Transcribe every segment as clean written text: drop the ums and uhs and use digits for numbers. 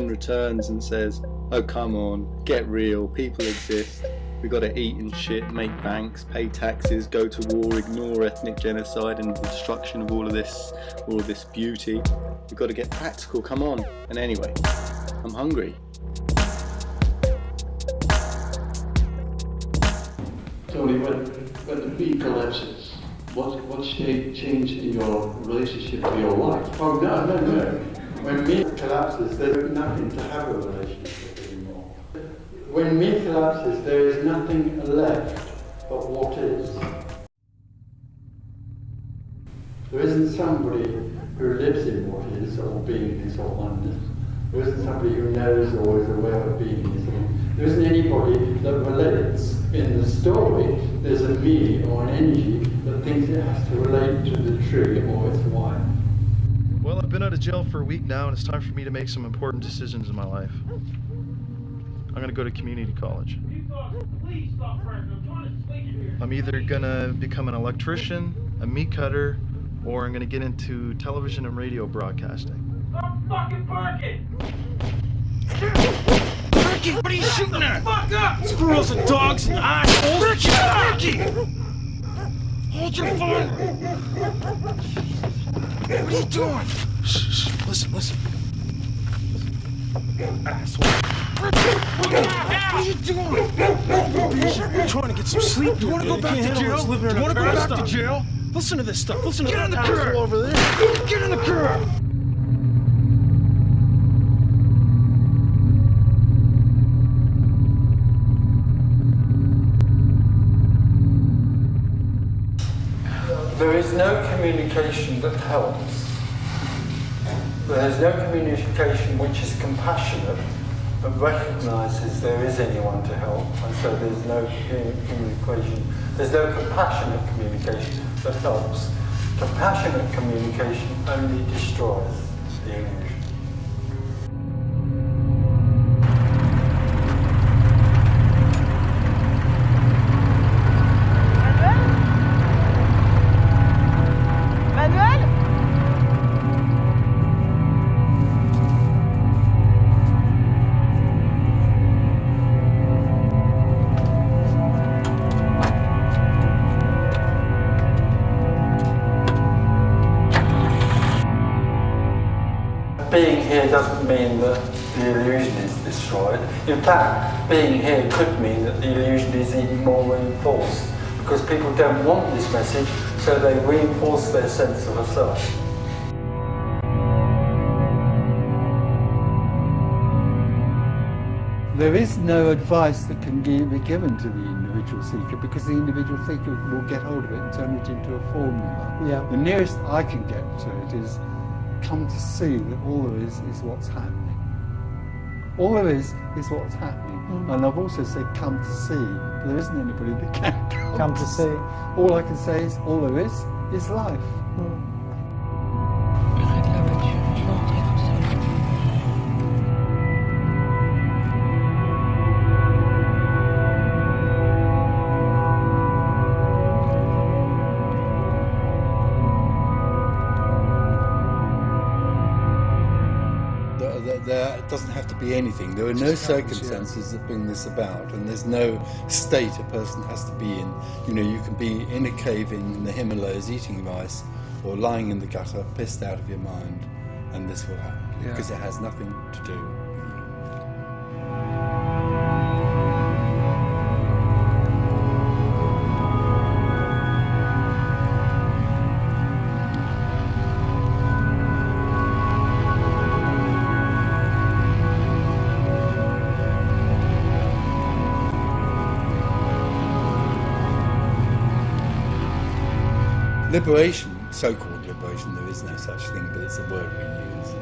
Pt9 returns and says, oh come on, get real, people exist, we gotta eat and shit, make banks, pay taxes, go to war, ignore ethnic genocide and the destruction of all of this beauty. We've got to get practical, come on. And anyway, I'm hungry. Tony, when the bee collapses, what's changed in your relationship with your wife? Oh, no. When me collapses, there's nothing to have a relationship anymore. When me collapses, there is nothing left but what is. There isn't somebody who lives in what is, or beingness, or oneness. There isn't somebody who knows or is aware of beingness. There isn't anybody that relates. In the story, there's a me or an energy that thinks it has to relate to the tree or its wife. Well, I've been out of jail for a week now, and it's time for me to make some important decisions in my life. I'm going to go to community college. I'm either going to become an electrician, a meat cutter, or I'm going to get into television and radio broadcasting. Stop fucking barking! Ricky, what are you shooting at? Fuck up! Squirrels and dogs and assholes! Ricky! Hold your fire! What are you doing? Shh, listen. Asshole. What are you doing? You're trying to get some sleep. You want to go back to jail? You want to go back to jail? Listen to this stuff. Listen to that asshole over there. Get in the car! There is no communication that helps. There is no communication which is compassionate, but recognises there is anyone to help, and so there's no communication. There's no compassionate communication that helps. Compassionate communication only destroys the illusion. Being here doesn't mean that the illusion is destroyed. In fact, being here could mean that the illusion is even more reinforced, because people don't want this message, so they reinforce their sense of a self. There is no advice that can be given to the individual seeker, because the individual seeker will get hold of it and turn it into a formula. Yeah. The nearest I can get to it is come to see that all there is what's happening. All there is what's happening. And I've also said come to see. There isn't anybody that can come to see. All I can say is all there is life. There doesn't have to be anything. There are no circumstances that bring this about, and there's no state a person has to be in. You know, you can be in a cave in the Himalayas eating rice, or lying in the gutter, pissed out of your mind, and this will happen, because it has nothing to do with you. Liberation, so-called liberation, there is no such thing, but it's a word we use.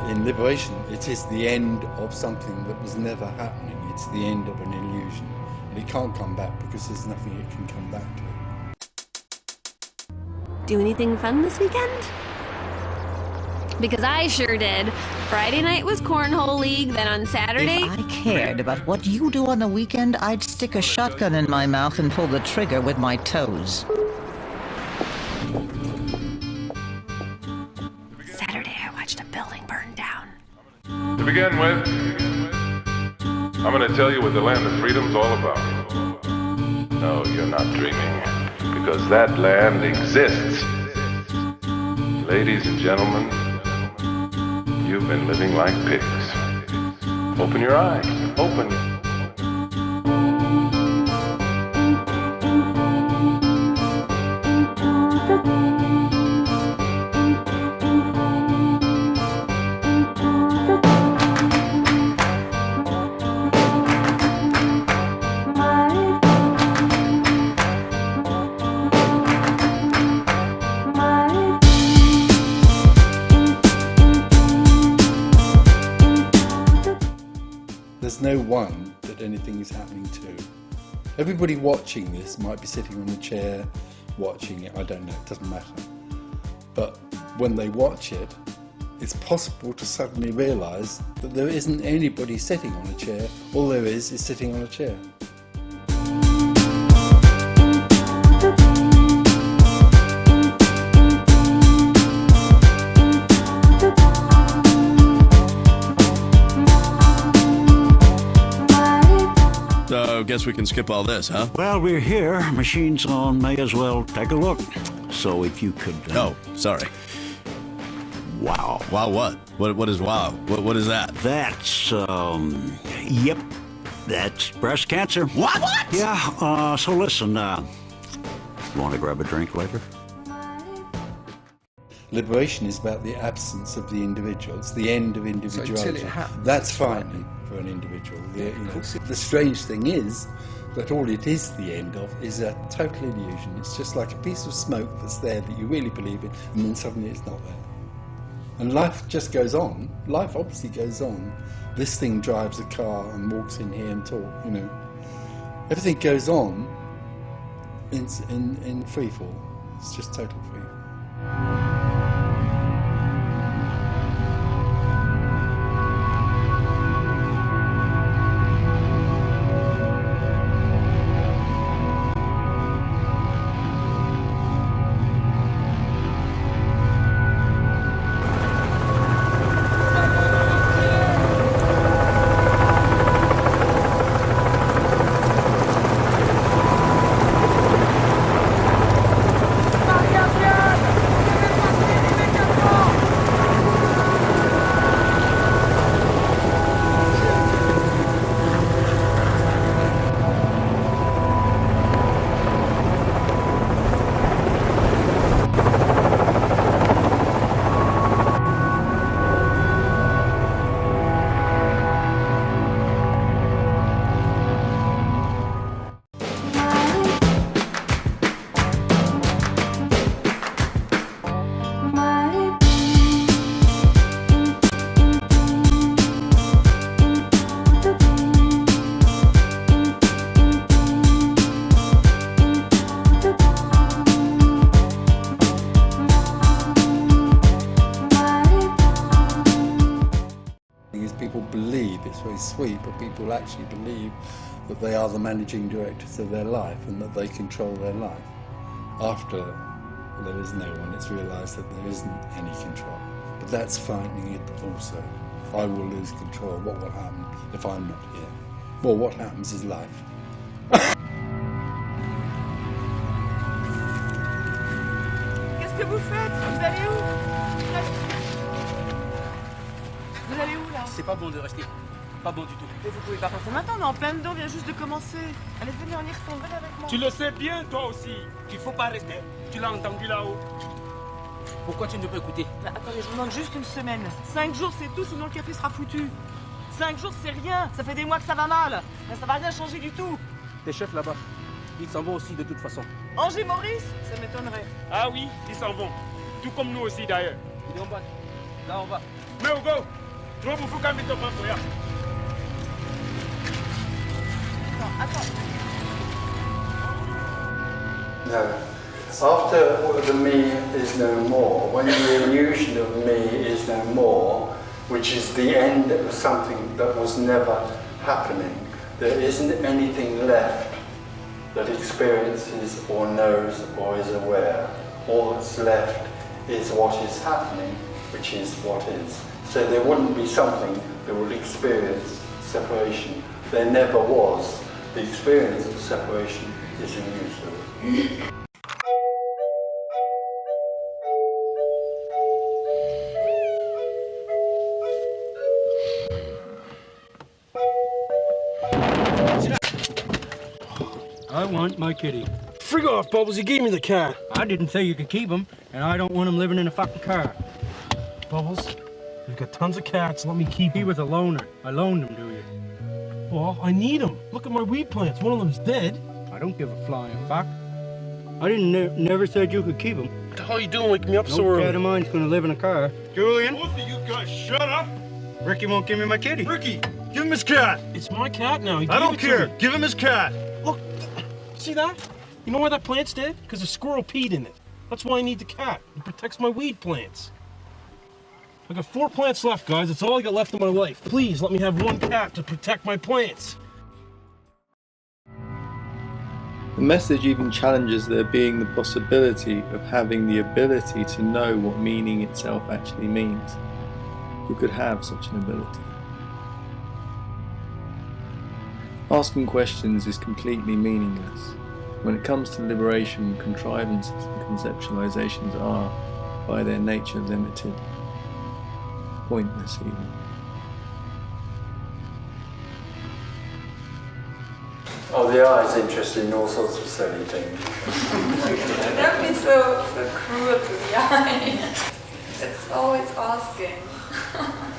In liberation, it is the end of something that was never happening. It's the end of an illusion. And it can't come back because there's nothing it can come back to. Do anything fun this weekend? Because I sure did. Friday night was Cornhole League, then on Saturday... If I cared about what you do on the weekend, I'd stick a shotgun in my mouth and pull the trigger with my toes. Saturday I watched a building burn down. To begin with, I'm going to tell you what the land of freedom's all about. No, you're not dreaming, because that land exists. Ladies and gentlemen, you've been living like pigs. Open your eyes. Open. There's no one that anything is happening to. Everybody watching this might be sitting on a chair watching it, I don't know, it doesn't matter. But when they watch it, it's possible to suddenly realise that there isn't anybody sitting on a chair, all there is sitting on a chair. So, guess we can skip all this, huh? Well, we're here. Machine's on. May as well take a look. So if you could... Oh, sorry. Wow. Wow what? What is wow? What is that? That's, yep. That's breast cancer. What? Yeah, so listen, you want to grab a drink later? Liberation is about the absence of the individual. It's the end of individuality. That's frightening for an individual. The strange thing is that all it is the end of is a total illusion. It's just like a piece of smoke that's there that you really believe in, and then suddenly it's not there. And life just goes on. Life obviously goes on. This thing drives a car and walks in here and talk, you know. Everything goes on in free fall. It's just total free fall. It's very sweet, but people actually believe that they are the managing directors of their life and that they control their life. After there is no one, it's realised that there isn't any control. But that's frightening it also. If I will lose control, what will happen if I'm not here? Well, what happens is life. Qu'est-ce que vous faites? Vous allez où? Vous allez où là? C'est pas bon de rester. Pas bon du tout. Mais vous pouvez pas partir maintenant, on est en plein dedans, on vient juste de commencer. Allez, venez, on y retourne, venez avec moi. Tu le sais bien, toi aussi, qu'il faut pas rester. Tu l'as entendu là-haut. Pourquoi tu ne peux pas écouter? Bah, attendez, je vous demande juste une semaine. 5 jours, c'est tout, sinon le café sera foutu. 5 jours, c'est rien. Ça fait des mois que ça va mal. Là, ça va rien changer du tout. Tes chefs là-bas, ils s'en vont aussi de toute façon. Angers Maurice? Ça m'étonnerait. Ah oui, ils s'en vont. Tout comme nous aussi d'ailleurs. Il est en bas. Là, on va. Mais au go! Je vais vous foutre un bito pour rien. Attends. No. After the me is no more, when the illusion of me is no more, which is the end of something that was never happening, there isn't anything left that experiences or knows or is aware. All that's left is what is happening, which is what is. So there wouldn't be something that would experience separation. There never was. The experience of separation is illusory. I want my kitty. Frig off, Bubbles. You gave me the cat. I didn't say you could keep him, and I don't want him living in a fucking car. Bubbles, you've got tons of cats. Let me keep him. He was a loner. I loaned him to you. Well, I need him. Look at my weed plants. One of them's dead. I don't give a flying fuck. I didn't never said you could keep him. What the hell are you doing waking me up so early? No cat of mine's gonna live in a car. Julian? Both of you guys, shut up! Ricky won't give me my kitty. Ricky, give him his cat! It's my cat now. I don't care. Give him his cat! Look, see that? You know why that plant's dead? Because a squirrel peed in it. That's why I need the cat. It protects my weed plants. I got 4 plants left, guys. That's all I got left in my life. Please, let me have one cat to protect my plants. The message even challenges there being the possibility of having the ability to know what meaning itself actually means. Who could have such an ability? Asking questions is completely meaningless. When it comes to liberation, contrivances and conceptualizations are, by their nature, limited. Pointless even. Oh, the eye is interested in all sorts of silly things. Don't be so cruel to the eye. It's always asking.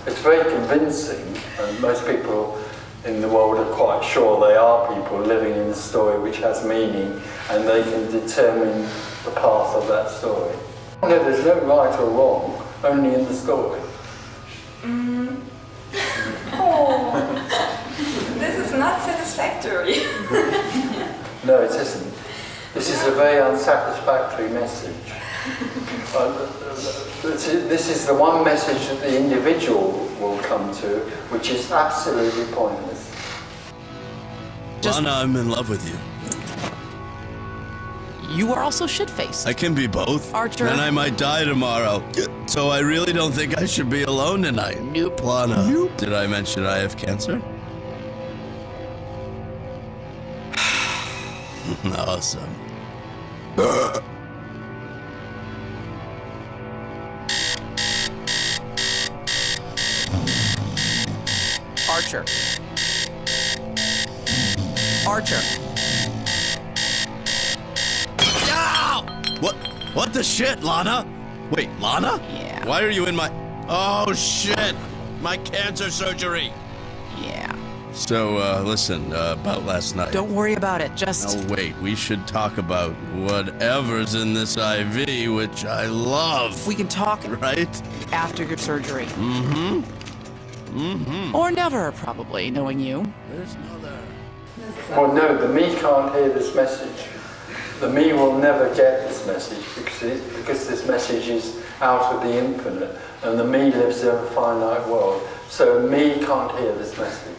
It's very convincing, and most people in the world are quite sure they are people living in a story which has meaning, and they can determine the path of that story. No, there's no right or wrong, only in the story. Oh, this is not satisfactory. No, it isn't. This is a very unsatisfactory message. This is the one message that the individual will come to, which is absolutely pointless. Lana, I'm in love with you. You are also shit-faced. I can be both. Archer. Then I might die tomorrow. So I really don't think I should be alone tonight. Nope. Lana, Nope. Did I mention I have cancer? Awesome. Archer. Archer. What the shit, Lana? Wait, Lana? Yeah. Why are you in my... Oh, shit! My cancer surgery! Yeah. So, listen, about last night. Don't worry about it, just... Now, wait, we should talk about whatever's in this IV, which I love. We can talk... Right? After your surgery. Mm-hmm. Mm-hmm. Or never, probably, knowing you. There's another. Well, no, the me can't hear this message. The me will never get this message because this message is out of the infinite, and the me lives in a finite world. So me can't hear this message.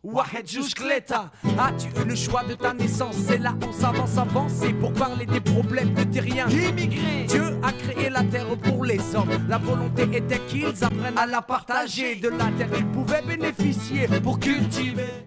Wahed Jouchkleta, as-tu eu le choix de ta naissance? C'est là on s'avance, avancer pour parler des problèmes de terriens immigrés. Dieu a créé la terre pour les hommes. La volonté était qu'ils apprennent à la partager. De la terre ils pouvaient bénéficier pour cultiver.